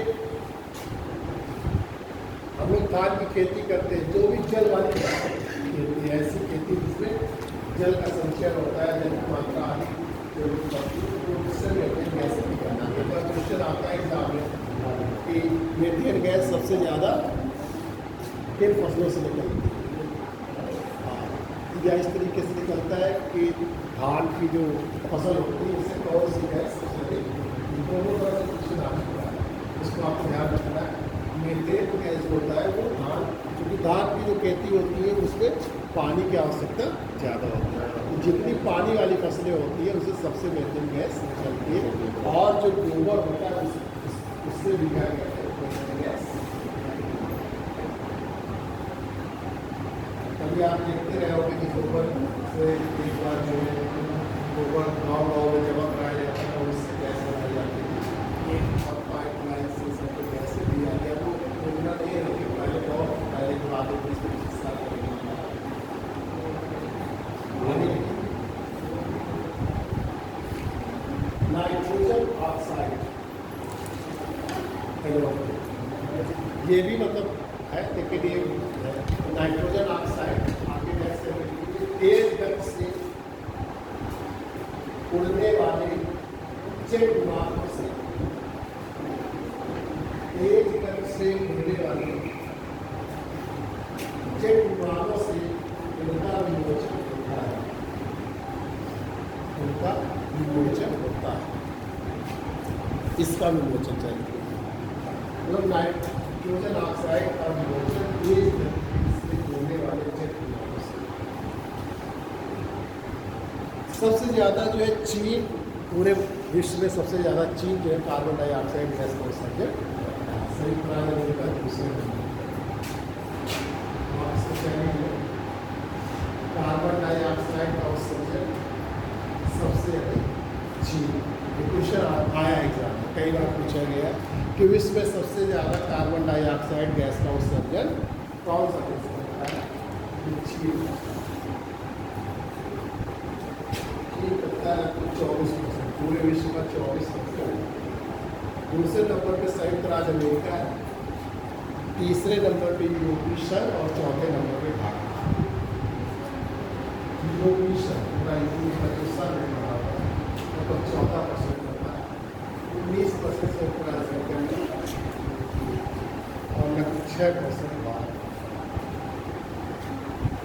हम लोग धान की खेती करते हैं, जो भी जल वाली खेती, ऐसी खेती जिसमें जल का संचयन होता है, जल की मात्रा अधिक क्वेश्चन आता है एग्जाम में कि मीथेन गैस सबसे ज़्यादा किन फसलों से निकलती है। या इस तरीके से निकलता है कि धान की जो फसल होती है उससे कौन सी गैस सबसे अधिक, दोनों तरह से क्वेश्चन आ चुका है, उसको आपको ध्यान रखना है। मीथेन गैस जो होता है वो धान, क्योंकि धान की जो खेती होती है उसमें पानी की आवश्यकता ज़्यादा होती है, तो जितनी पानी वाली फसलें होती है उससे सबसे मीथेन गैस निकलती है। और जो गोबर होता है उससे भी क्या कहते हैं, मीथेन गैस। कभी आप देखते रहे होंगे कि गोबर से एक बार जो है गोबर गाँव में जमा कराया जाता है और उससे गैस बनाई जाती है। एक और पाइपलाइन से सब गैस भी आ गया, वो योजना नहीं है कि पहले के बाद 20-25 साल नाइट्रोजन ऑक्साइड, ये भी मतलब है, लेकिन ये नाइट्रोजन ऑक्साइड आगे कैसे तेज गति से उड़ने वाले जेट विमानों से, तेज गति से उड़ने वाले जेट विमानों से इनका विमोचन होता है, उनका विमोचन होता है, इसका विमोचन चाहिए। मतलब नाइट्रोजन ऑक्साइड का विमोचन तेज गति से उड़ने वाले जेट विमानों से। सबसे ज़्यादा जो है चीन, पूरे विश्व में सबसे ज़्यादा चीन जो है कार्बन डाइऑक्साइड गैस का उत्सर्जन संयुक्त राज्य अमेरिका दूसरे नंबर। कार्बन डाइऑक्साइड का उत्सर्जन सबसे अधिक चीन। क्वेश्चन आया एग्जाम में, कई बार पूछा गया कि विश्व में सबसे ज़्यादा कार्बन डाइऑक्साइड गैस का उत्सर्जन कौन सा देश करता है? चीन। चीन करता है 24%, पूरे विश्व का 24%। दूसरे नंबर पे संयुक्त राज्य अमेरिका है, तीसरे नंबर पे यूरोपीय संघ और चौथे नंबर पे भारत। यूरोपीय संघ पूरा यूरोप का जो संघ है मतलब 14% करता है, 19% से ऊपर आ सकते हैं और न 6% बाहर।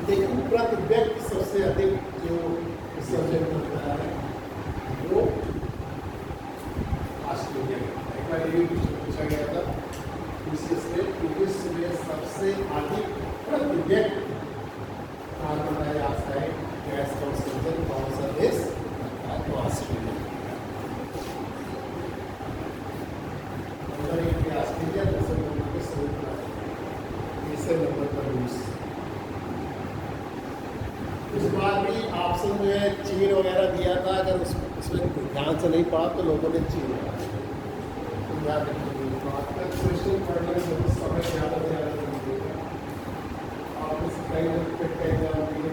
लेकिन प्रति व्यक्ति सबसे अधिक जो विसर्जन करता है वो ऑस्ट्रेलिया का। एक बार ये पूछा गया था विश्व में सबसे अधिक प्रति व्यक्ति कार्बन डाइऑक्साइड गैस का उत्सर्जन कौन सा देश करता है? तो ऑस्ट्रेलिया। ऑस्ट्रेलिया दूसरे नंबर पर संयुक्त तीसरे नंबर पर रूस। इस बार भी ऑप्शन जो है चीन वगैरह दिया था, अगर उसमें ध्यान से नहीं पढ़ा तो लोगों ने चीन याद रखिए। क्वेश्चन पढ़ने में बहुत समय ज़्यादा से ज़्यादा लगेगा। आप इस कई एग्जाम दिए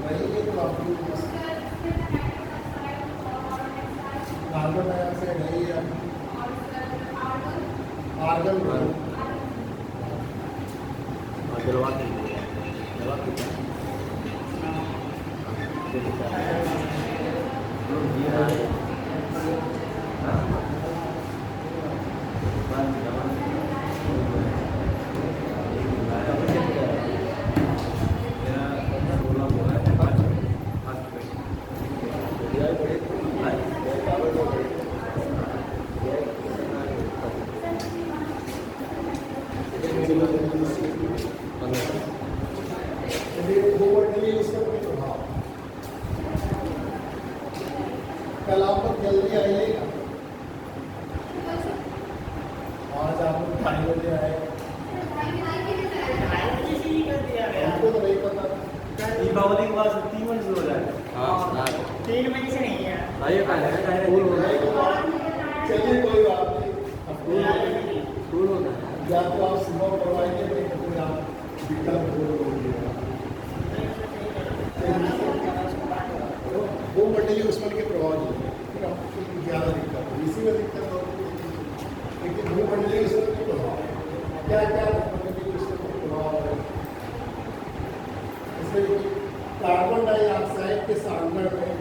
नहीं तो आप कार्बन डाइऑक्साइड नहीं है, आर्गन कल आप लोग जल्दी आइएगा। आज आप लोग 2:30 बजे आए, हमको तो नहीं पता। दीपावली के बाद 3 बजे से हो जाएगा। 3 बजे से नहीं है। चलिए कोई बात नहीं, या तो आप सुबह करवाइए नहीं तो फिर आप विकल्प बोलिएगा। वो मंडली उसमें के प्रभाव नहीं है, फिर आपको ज़्यादा दिक्कत हो, इसी में दिक्कत हो। लेकिन वो मंडली उसमें के प्रभाव क्या क्या मंडली उसमें के प्रभाव है? इसमें कार्बन डाइऑक्साइड के सांद्रण में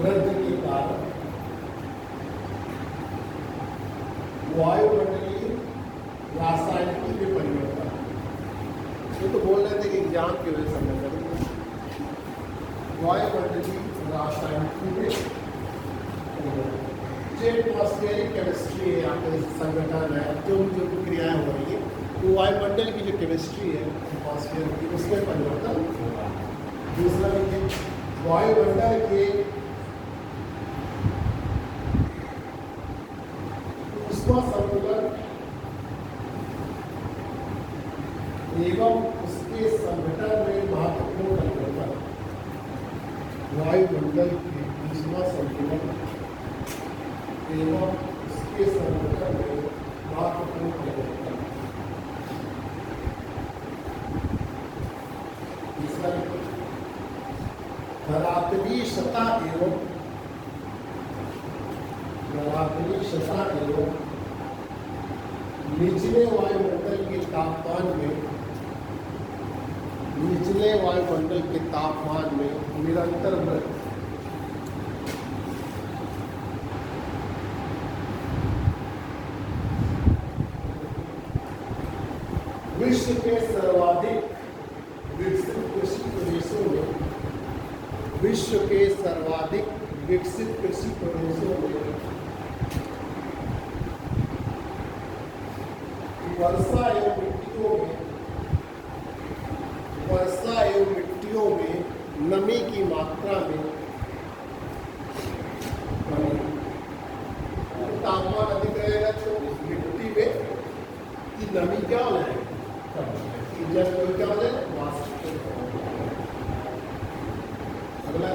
वृद्धि के कारण वायुमंडलीय रासायनिक में परिवर्तन। ये तो बोल रहे थे कि एग्जाम की वजह से मैं करूँगा। वायुमंडलीय रासायनिक में जो एटमॉस्फेरिक केमिस्ट्री है, आपका संगठन है, जो क्रियाएं हो रही है, तो वायुमंडल की जो केमिस्ट्री है एटमॉस्फेयर की, उसमें परिवर्तन होगा। दूसरा देखिए, वायुमंडल के ऊष्मा संतुलन एवं उसके संगठन में महत्वपूर्ण परिवर्तन। वायुमंडल के ऊष्मा संतुलन एवं उसके संगठन में महत्वपूर्ण परिवर्तन। तीसरा, धरातलीय सतह एवं निचले वायुमंडल के तापमान में निरंतर वृद्धि। विश्व के सर्वाधिक विकसित कृषि प्रदेशों में वर्षा एवं मिट्टियों में नमी की मात्रा में कमी। तापमान अधिक रहेगा तो मिट्टी में की नमी क्या हो जाएगी? जल को क्या हो जाएगा? अगला,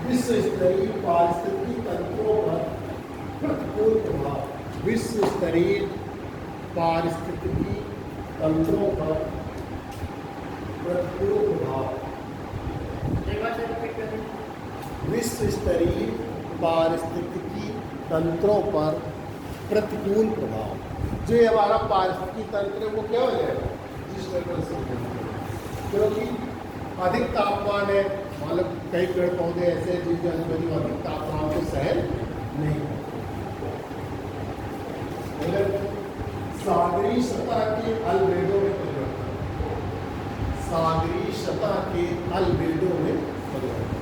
विश्व स्तरीय पारिस्थितिकी तंत्रों पर प्रतिकूल प्रभाव। विश्व स्तरीय पारिस्थितिकी तंत्रों पर प्रतिकूल प्रभाव। विश्व स्तरीय पारिस्थितिकी तंत्रों पर प्रतिकूल प्रभाव। जो हमारा पारिस्थितिकी तंत्र है वो क्या हो जाएगा? जिस तरह से क्योंकि अधिक तापमान है, मतलब कई पेड़ पौधे ऐसे हैं जिन जानवर जो अधिक तापमान को सहन नहीं करते। सागरीय सतह के अल्बेडो में परिवर्तन, सागरीय सतह के अल्बेडो में परिवर्तन।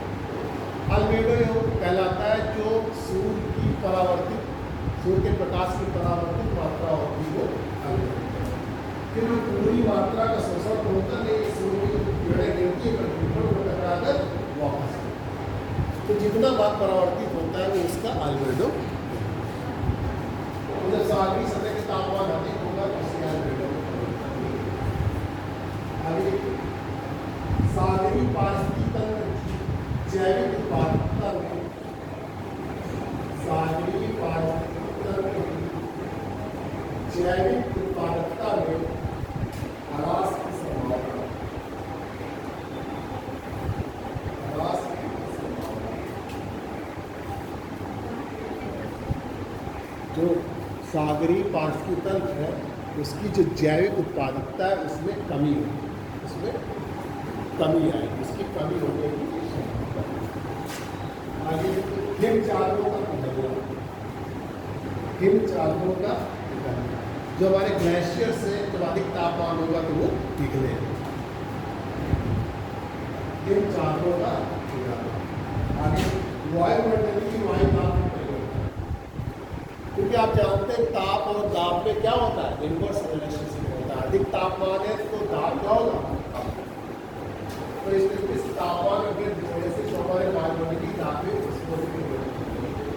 अल्बेडो कहलाता है जो सूर्य की परावर्तित, सूर्य के प्रकाश की परावर्तित मात्रा होती है वो अल्बेडो। फिर वो पूरी मात्रा का शोषण तो होता नहीं, सूर्य की किरणें गिरती है पर को टकराकर वापस, तो जितना बात परावर्तित होता है वो उसका अल्बेडो। जब सागरीय सतह के तापमान अधिक होगा तो उसके अल्बेडो अभी सागरीय पारिस्थितिकी तंत्र जैविक उत्पादकता में, सागरीय पारिस्थितिकी तंत्र जैविक उत्पादकता में ह्रास की संभावना, ह्रास की संभावना। जो सागरीय पारिस्थितिकी तंत्र है उसकी जो जैविक उत्पादकता है उसमें कमी होगी, उसमें कमी आएगी, उसकी कमी होने की संभावना। आगे हिमचादों का पिघलना, हिमचादों का पिघलना, जो हमारे ग्लेशियर से जब अधिक तापमान होगा तो वो पिघले, हिमचादों का पिघलना। आगे वायुमंडलीय वायुदाब में परिवर्तन, क्योंकि आप जानते हैं ताप और दाब में क्या होता है, इनवर्स रिलेशनशिप होता है। अधिक तापमान है तो दाब क्या होगा, तो इस तापमान में वृद्धि होने से जो हमारे वायुमंडलीय दाब है उसको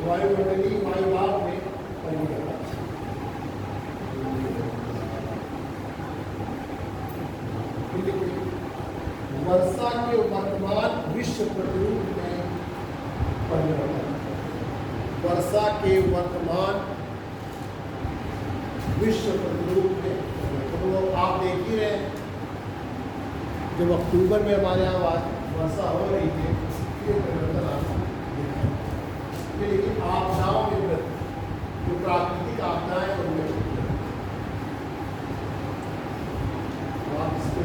वायुमंडलीय वायुदाब में परिवर्तन। वर्षा के वर्तमान विश्व प्रतिरूप में परिवर्तन, वर्षा के वर्तमान विश्व प्रतिरूप में, तो आप देख ही रहे हैं जब अक्टूबर में हमारे यहाँ वर्षा हो रही है ये परिवर्तन आपको दिखा। लेकिन आपदाओं में जो प्राकृतिक आपदाएं उनमें आप इसको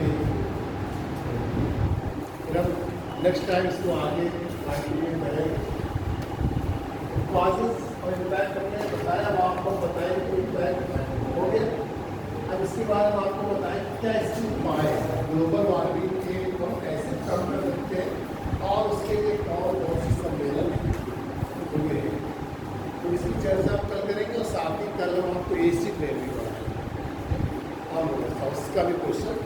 नेक्स्ट टाइम इसको आगे करेंगे। कॉजेज और इम्पैक्ट हमने बताया, अब आपको बताएं कि इम्पैक्ट हो गया। अब इसके बाद हम आपको बताएं क्या इसके उपाय ग्लोबल वार्मिंग के हम कैसे कम कर सकते हैं और उसके लिए कौन कौन सी सम्मेलन हुए हैं, तो इसकी चर्चा हम कल करेंगे। और साथ ही कल हम आपको एसिड रेन भी बताएंगे, और उसका भी क्वेश्चन